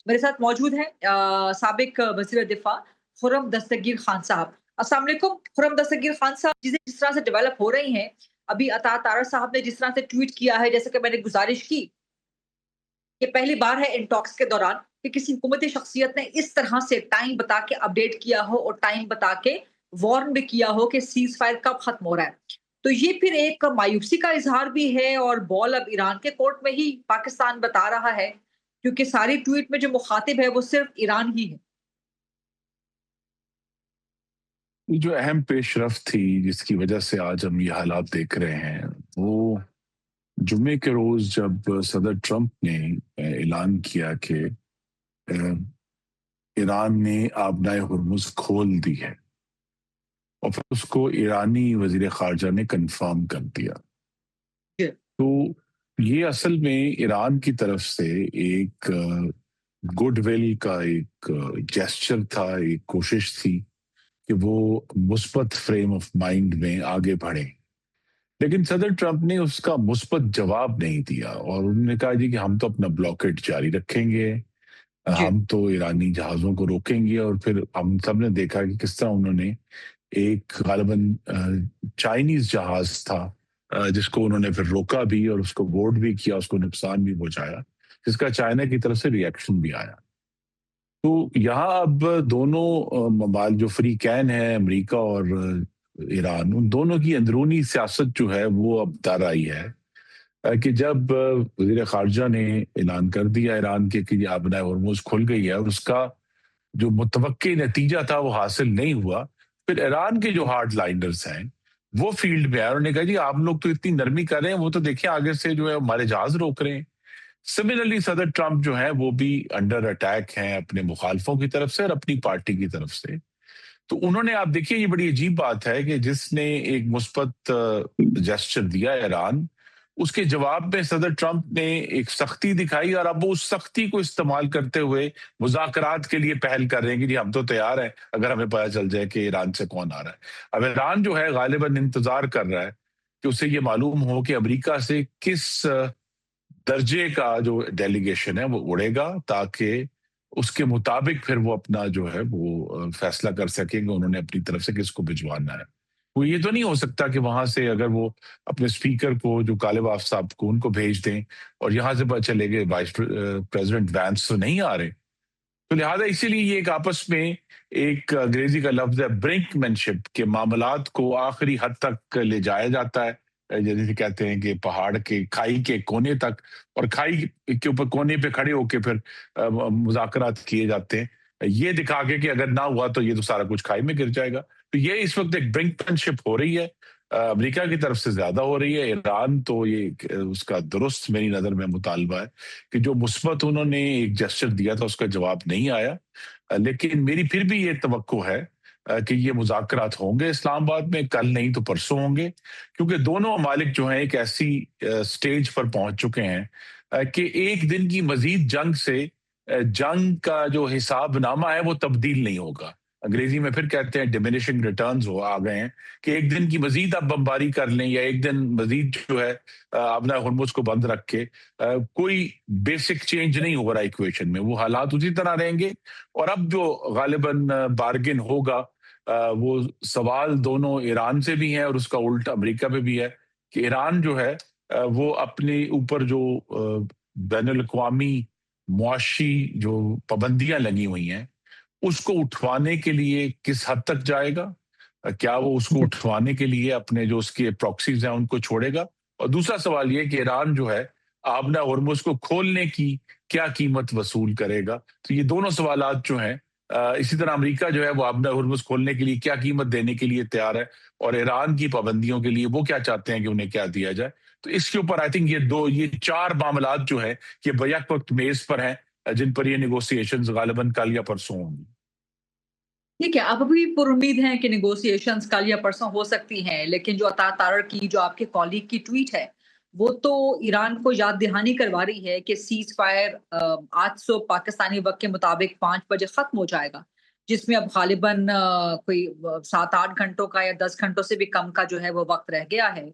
میرے ساتھ موجود ہیں سابق وزیر دفاع خرم دستگیر خان صاحب۔ السلام علیکم خرم دستگیر خان صاحب، چیزیں جس طرح سے ڈیولپ ہو رہی ہیں، ابھی عطا تارڑ صاحب نے جس طرح سے ٹویٹ کیا ہے، جیسے کہ میں نے گزارش کی کہ پہلی بار ہے ان ٹاکس کے دوران کہ کسی حکومتی شخصیت نے اس طرح سے ٹائم بتا کے اپڈیٹ کیا ہو اور ٹائم بتا کے وارن بھی کیا ہو کہ سیز فائر کب ختم ہو رہا ہے۔ تو یہ پھر ایک مایوسی کا اظہار بھی ہے اور بال اب ایران کے کورٹ میں ہی پاکستان بتا رہا ہے، کیونکہ ساری ٹویٹ میں جو مخاطب ہے وہ صرف ایران ہی ہے۔ یہ جو اہم پیش رفت تھی جس کی وجہ سے آج ہم یہ حالات دیکھ رہے ہیں، وہ جمعے کے روز جب صدر ٹرمپ نے اعلان کیا کہ ایران نے آبنائے ہرمز کھول دی ہے، اور پھر اس کو ایرانی وزیر خارجہ نے کنفرم کر دیا۔ جی تو یہ اصل میں ایران کی طرف سے ایک گڈ ول کا ایک جیسچر تھا، ایک کوشش تھی کہ وہ مثبت فریم آف مائنڈ میں آگے بڑھیں، لیکن صدر ٹرمپ نے اس کا مثبت جواب نہیں دیا، اور انہوں نے کہا جی کہ ہم تو اپنا بلاکیٹ جاری رکھیں گے، جی ہم تو ایرانی جہازوں کو روکیں گے۔ اور پھر ہم سب نے دیکھا کہ کس طرح انہوں نے ایک غالباً چائنیز جہاز تھا جس کو انہوں نے پھر روکا بھی اور اس کو بورڈ بھی کیا، اس کو نقصان بھی پہنچایا، جس کا چائنا کی طرف سے ریئیکشن بھی آیا۔ تو یہاں اب دونوں ممالک جو فریقین ہیں، امریکہ اور ایران، ان دونوں کی اندرونی سیاست جو ہے وہ اب در آئی ہے کہ جب وزیر خارجہ نے اعلان کر دیا ایران کے کہ آبنائے ہرمز کھل گئی ہے، اور اس کا جو متوقع نتیجہ تھا وہ حاصل نہیں ہوا، پھر ایران کے جو ہارڈ لائنرز ہیں وہ فیلڈ میں آئے، انہوں نے کہا جی آپ لوگ تو اتنی نرمی کر رہے ہیں، وہ تو دیکھیں آگے سے جو ہے ہمارے جہاز روک رہے ہیں۔ سملرلی صدر ٹرمپ جو ہے وہ بھی انڈر اٹیک ہیں اپنے مخالفوں کی طرف سے اور اپنی پارٹی کی طرف سے۔ تو انہوں نے، آپ دیکھیے یہ بڑی عجیب بات ہے کہ جس نے ایک مثبت جسچر دیا ایران، اس کے جواب میں صدر ٹرمپ نے ایک سختی دکھائی، اور اب وہ اس سختی کو استعمال کرتے ہوئے مذاکرات کے لیے پہل کر رہے ہیں کہ جی ہم تو تیار ہیں اگر ہمیں پتہ چل جائے کہ ایران سے کون آ رہا ہے۔ اب ایران جو ہے غالباً انتظار کر رہا ہے کہ اسے یہ معلوم ہو کہ امریکہ سے کس درجے کا جو ڈیلیگیشن ہے وہ اڑے گا، تاکہ اس کے مطابق پھر وہ اپنا جو ہے وہ فیصلہ کر سکیں گے انہوں نے اپنی طرف سے کس کو بھجوانا ہے۔ وہ یہ تو نہیں ہو سکتا کہ وہاں سے اگر وہ اپنے اسپیکر کو جو کالباف صاحب کو ان کو بھیج دیں اور یہاں سے پتہ چلے گے وائس پریزیڈنٹ وینس تو نہیں آ رہے، تو لہٰذا اسی لیے یہ ایک آپس میں ایک انگریزی کا لفظ ہے برنک مینشپ، کے معاملات کو آخری حد تک لے جایا جاتا ہے، جیسے کہتے ہیں کہ پہاڑ کے کھائی کے کونے تک، اور کھائی کے اوپر کونے پہ کھڑے ہو کے پھر مذاکرات کیے جاتے ہیں، یہ دکھا کے کہ اگر نہ ہوا تو یہ تو سارا کچھ کھائی میں گر جائے گا۔ تو یہ اس وقت ایک برنکمینشپ ہو رہی ہے، امریکہ کی طرف سے زیادہ ہو رہی ہے۔ ایران تو یہ اس کا درست میری نظر میں مطالبہ ہے کہ جو مثبت انہوں نے ایک جسچر دیا تھا اس کا جواب نہیں آیا، لیکن میری پھر بھی یہ توقع ہے کہ یہ مذاکرات ہوں گے اسلام آباد میں، کل نہیں تو پرسوں ہوں گے، کیونکہ دونوں ممالک جو ہیں ایک ایسی سٹیج پر پہنچ چکے ہیں کہ ایک دن کی مزید جنگ سے جنگ کا جو حساب نامہ ہے وہ تبدیل نہیں ہوگا۔ انگریزی میں پھر کہتے ہیں ڈیمینشنگ ریٹرنز آ گئے ہیں کہ ایک دن کی مزید آپ بمباری کر لیں یا ایک دن مزید جو ہے آبنائے ہرمز کو بند رکھ کے کوئی بیسک چینج نہیں ہو رہا ایکویشن میں، وہ حالات اسی طرح رہیں گے۔ اور اب جو غالباً بارگن ہوگا، وہ سوال دونوں ایران سے بھی ہیں اور اس کا الٹ امریکہ پہ بھی ہے کہ ایران جو ہے وہ اپنے اوپر جو بین الاقوامی معاشی جو پابندیاں لگی ہوئی ہیں اس کو اٹھوانے کے لیے کس حد تک جائے گا، کیا وہ اس کو اٹھوانے کے لیے اپنے جو اس کے پراکسیز ہیں ان کو چھوڑے گا، اور دوسرا سوال یہ کہ ایران جو ہے آبنا ہرمز کو کھولنے کی کیا قیمت وصول کرے گا۔ تو یہ دونوں سوالات جو ہیں، اسی طرح امریکہ جو ہے وہ آبنا ہرمز کھولنے کے لیے کیا قیمت دینے کے لیے تیار ہے، اور ایران کی پابندیوں کے لیے وہ کیا چاہتے ہیں کہ انہیں کیا دیا جائے۔ تو اس کے اوپر آئی تھنک یہ چار معاملات جو ہیں یہ بیک وقت میز پر ہیں، جن پر یہ نیگوسیشنز غالباً کل یا پرسوں ہوں گی۔ ٹھیک ہے، آپ ابھی پر امید ہیں کہ نیگوسیشنز کل یا پرسوں ہو سکتی ہیں، لیکن جو عطا تارڑ کی جو آپ کے کالیگ کی ٹویٹ ہے وہ تو ایران کو یاد دہانی کروا رہی ہے کہ سیز فائر آج صبح پاکستانی وقت کے مطابق 5 بجے ختم ہو جائے گا، جس میں اب غالباً کوئی 7-8 گھنٹوں کا یا 10 گھنٹوں سے بھی کم کا جو ہے وہ وقت رہ گیا ہے۔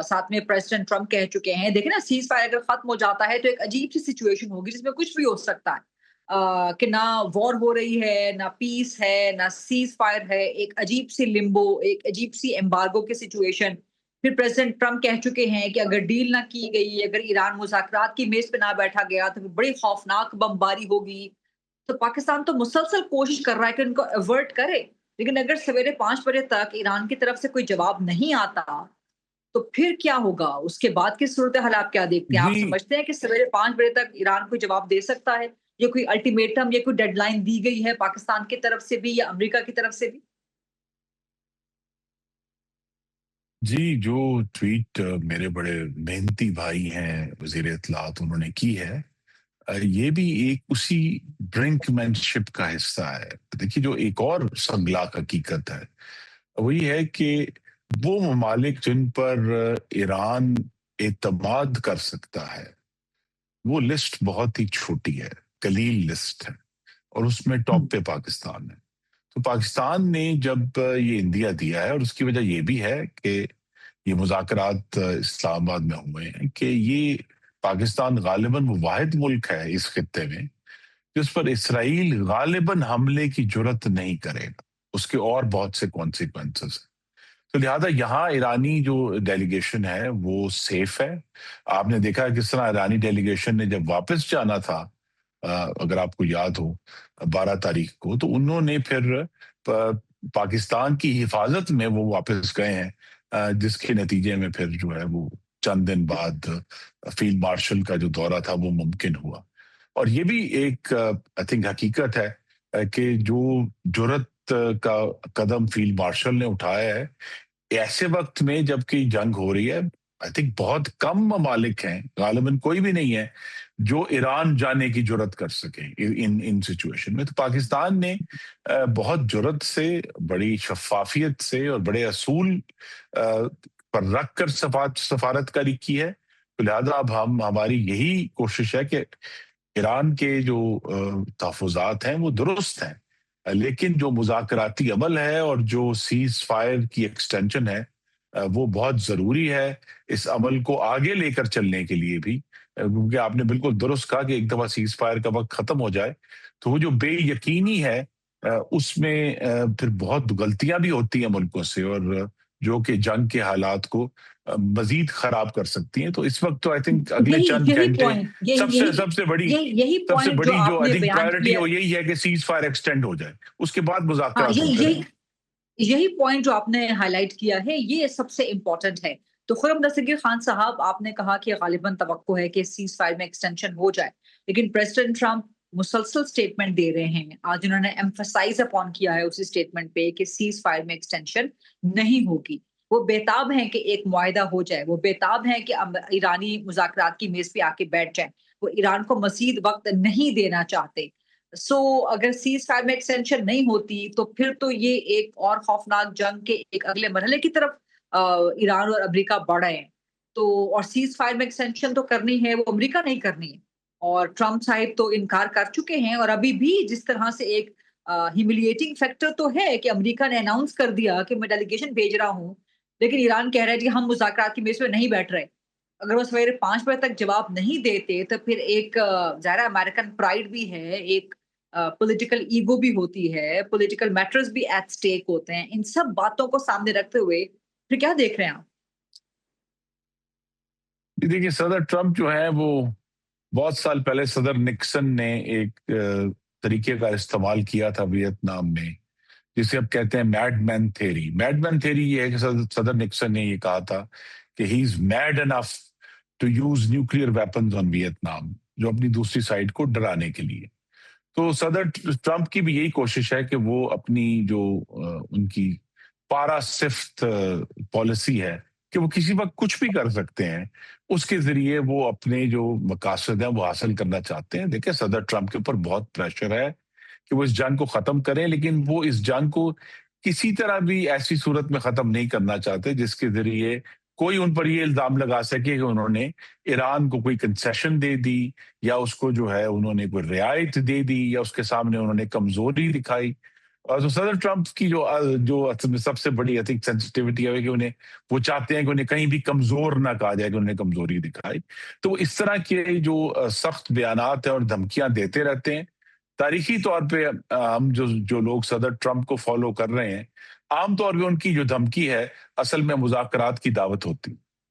ساتھ میں پریزیڈنٹ ٹرمپ کہہ چکے ہیں، دیکھیں نا سیز فائر اگر ختم ہو جاتا ہے تو ایک عجیب سی سچویشن ہوگی جس میں کچھ بھی ہو سکتا ہے۔ कि ना वॉर हो रही है, ना पीस है, ना सीज़ फायर है, एक अजीब-सी लिम्बो, एक अजीब-सी एम्बार्गो की सिचुएशन। फिर प्रेज़िडेंट ट्रम्प कह चुके हैं कि अगर डील ना की गई, अगर ईरान मुज़ाकरात की मेज़ पे ना बैठा गया, तो फिर बड़ी खौफ़नाक बमबारी होगी। तो पाकिस्तान तो मुसलसल कोशिश कर रहा है कि उनको अवर्ट करे, लेकिन अगर सवेरे 5 बजे तक ईरान की तरफ से कोई जवाब नहीं आता, तो फिर क्या होगा? उसके बाद की सूरत-ए-हाल आप क्या देखते हैं? आप जी, समझते हैं कि सवेरे 5 बजे तक ईरान कोई जवाब दे सकता है? या कोई अल्टीमेटम या कोई डेडलाइन दी गई है पाकिस्तान की तरफ से भी या अमेरिका की तरफ से भी? जी, जो ट्वीट मेरे बड़े मेहनती भाई हैं वज़ीर इत्तलात उन्होंने की है, ये भी एक उसी ब्रिंकमैनशिप का हिस्सा है। देखिए जो एक और संगलाख हकीकत है, वही है कि वो ममालिक जिन पर ईरान एतमाद कर सकता है, वो लिस्ट बहुत ही छोटी है, कलील लिस्ट है और उसमें हुँ, टॉप पे पाकिस्तान है। तो पाकिस्तान ने जब ये इंदिया दिया है और उसकी वजह ये भी है कि ये मुज़ाकरात इस्लामाबाद में हुए हैं कि ये पाकिस्तान गालिबन वो वाहिद मुल्क है इस खित्ते में जिस पर इसराइल गालिबन हमले की जुर्रत नहीं करेगा। उसके और बहुत से कॉन्सिक्वेंसेस हैं। तो लिहाजा यहाँ ईरानी जो डेलीगेशन है वो सेफ है। आपने देखा किस तरह ईरानी डेलीगेशन ने जब वापस जाना था, अगर आपको याद हो 12 तारीख को, तो उन्होंने फिर पाकिस्तान की हिफाजत में वो वापस गए हैं, जिसके नतीजे में फिर जो है वो चंद दिन बाद फील्ड मार्शल का जो दौरा था वो मुमकिन हुआ। और ये भी एक आई थिंक हकीकत है कि जो जुर्रत का कदम फील्ड मार्शल ने उठाया है ऐसे वक्त में जबकि जंग हो रही है, आई थिंक बहुत कम ममालिक हैं, गालिबन कोई भी नहीं है जो ईरान जाने की जुर्रत कर सके इन इन सिचुएशन में। तो पाकिस्तान ने बहुत जुर्रत से, बड़ी शफाफियत से और बड़े असूल पर रख कर सफारतकारी की है। तो लिहाजा अब हम हमारी यही कोशिश है कि ईरान के जो तहफ़्फ़ुज़ात हैं वो दुरुस्त हैं। लेकिन जो मुज़ाकराती अमल है और जो सीज़ फायर की एक्सटेंशन है, वो बहुत ज़रूरी है इस अमल को आगे लेकर चलने के लिए भी। क्योंकि आपने बिल्कुल दुरुस्त कहा कि एक दफ़ा सीज़ फायर का वक़्त ख़त्म हो जाए, तो वो जो बेयकीनी है उसमें फिर बहुत गलतियाँ भी होती हैं मुल्कों से और जो कि जंग के हालात को मज़ीद ख़राब कर सकती हैं। तो इस वक़्त तो आई थिंक अगले यही चंद यही घंटे पॉइंट यही सबसे यही सबसे बड़ी यही यही सबसे पॉइंट जो बड़ी जो आई आपने थिंक बयान प्रायोरिटी किया। वो यही है कि सीज़ फायर एक्सटेंड हो जाए। उसके बाद हाँ, मुज़ाकरात हम यही यही करेंगे। यही पॉइंट जो आपने हाइलाइट किया है, ये सबसे इम्पोर्टेंट है। तो खुर्रम दस्तगीर खान साहब, आपने कहा कि गालिबन तवक्को है कि सीज़ फायर में एक्सटेंशन हो जाए। लेकिन प्रेसिडेंट ट्रम्प मुसलसल स्टेटमेंट दे रहे हैं। आज उन्होंने एम्फसाइज़ अपॉन किया है उसी स्टेटमेंट पे कि सीज़ फायर में एक्सटेंशन नहीं होगी। वो बेताब हैं कि एक मुआहिदा हो जाए। वो बेताब हैं कि ईरानी मुज़ाकरात की मेज़ पे आके बैठ जाएँ। वो ईरान को मज़ीद वक़्त नहीं देना चाहते। अगर सीज़ फायर में एक्सटेंशन नहीं होती, तो फिर तो ये एक और खौफनाक जंग के एक अगले मरहले की तरफ ईरान और अमेरिका बढ़ रहे हैं। और सीज़ फायर में एक्सटेंशन तो करनी है, वो अमेरिका नहीं करनी है। और ट्रम्प साहिब तो इनकार कर चुके हैं और अभी भी जिस तरह से एक ह्यूमिलिएटिंग फैक्टर तो है कि अमेरिका ने अनाउंस कर दिया कि मैं डेलीगेशन भेज रहा हूँ, लेकिन ईरान कह रहा है जी हम मुज़ाकरात की मेज़ पे नहीं बैठ रहे। अगर वो सवेरे 5 बजे तक जवाब नहीं देते, तो फिर एक ज़ाहिर है अमेरिकन प्राइड भी है, एक पॉलिटिकल ईगो भी होती है, पॉलिटिकल मैटर्स भी एट स्टेक होते हैं। इन सब बातों को सामने रखते हुए फिर क्या देख रहे हैं आप? जी, देखिए सदर ट्रम्प जो है वो बहुत साल पहले सदर निक्सन ने एक तरीके का इस्तेमाल किया था वियतनाम में, जिसे अब कहते हैं मैडमैन थ्योरी। मैडमैन थ्योरी ये है कि सदर निक्सन ने ये कहा था कि he is mad enough to use nuclear weapons on Vietnam, जो अपनी दूसरी साइड को डराने के लिए। तो सदर ट्रंप की भी यही कोशिश है कि वो अपनी जो उनकी पारा सिफ्त पॉलिसी है कि वो किसी वक्त कुछ भी कर सकते हैं, उसके जरिए वो अपने जो मकासद हैं वो हासिल करना चाहते हैं। देखिए सदर ट्रंप के ऊपर बहुत प्रेशर है कि वो इस जंग को खत्म करें, लेकिन वो इस जंग को किसी तरह भी ऐसी सूरत में खत्म नहीं करना चाहते जिसके जरिए कोई उन पर ये इल्जाम लगा सके कि उन्होंने ईरान को कोई कंसेशन दे दी या उसको जो है उन्होंने कोई रियायत दे दी या उसके सामने उन्होंने कमजोरी दिखाई। और तो सदर ट्रंप की जो जो असल में सबसे बड़ी आई थिंक सेंसिटिविटी है कि उन्हें वो चाहते हैं कि उन्हें कहीं भी कमजोर ना कहा जाए कि उन्होंने कमजोरी दिखाई। तो इस तरह के जो सख्त बयानात हैं और धमकियां देते रहते हैं, तारीखी तौर पे हम जो जो लोग सदर ट्रंप को फॉलो कर रहे हैं, आम तौर पे उनकी जो धमकी है, असल में मुज़ाकरात की दावत होती।